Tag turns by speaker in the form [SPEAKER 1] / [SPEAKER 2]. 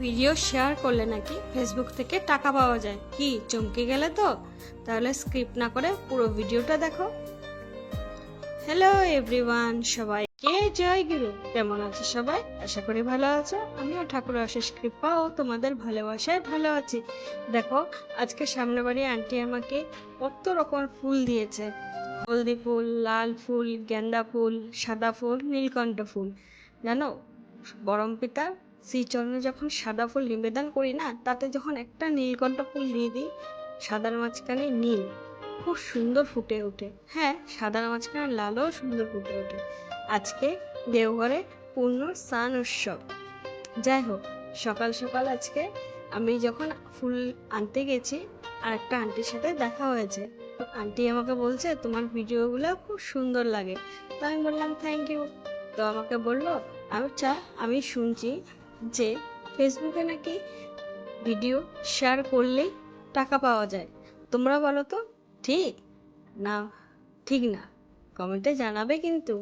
[SPEAKER 1] Video share করলে নাকি Facebook থেকে টাকা পাওয়া যায়। কি চমকে গেলে তো? তাহলে স্ক্রিপ্ট না করে পুরো ভিডিওটা দেখো। হ্যালো এভরিওয়ান, সবাইকে জয় গুরু। কেমন আছো সবাই? আশা করি ভালো আছো। আমিও ঠাকুরের অশেষ কৃপা ও তোমাদের ভালোবাসায় ভালো আছি। দেখো, আজকে সামনে বাড়ি আন্টি আমাকে কত রকমের ফুল দিয়েছে। হলদি ফুল, লাল ফুল, গেন্দা ফুল, সাদা ফুল, নীলকণ্ঠ ফুল। জানো, বরমপিতা শ্রীচরণে যখন সাদা ফুল নিবেদন করি না, তাতে যখন একটা নীলকণ্ঠ ফুল দিয়ে দিই, সাদার মাঝখানে নীল খুব সুন্দর ফুটে ওঠে। হ্যাঁ, সাদার মাঝখানে লালও সুন্দর ফুটে ওঠে। আজকে দেওঘরে পূর্ণ স্নান উৎসব। যাই হোক, সকাল সকাল আজকে আমি যখন ফুল আনতে গেছি, আর একটা আন্টির সাথে দেখা হয়েছে। তো আন্টি আমাকে বলছে তোমার ভিডিওগুলো খুব সুন্দর লাগে। তো আমি বললাম থ্যাংক ইউ। তো আমাকে বললো, আচ্ছা আমি শুনছি যে ফেসবুকে নাকি ভিডিও শেয়ার করলেই টাকা পাওয়া যায়। তোমরা বলো তো, ঠিক না ঠিক না? কমেন্টে জানাবে কিন্তু।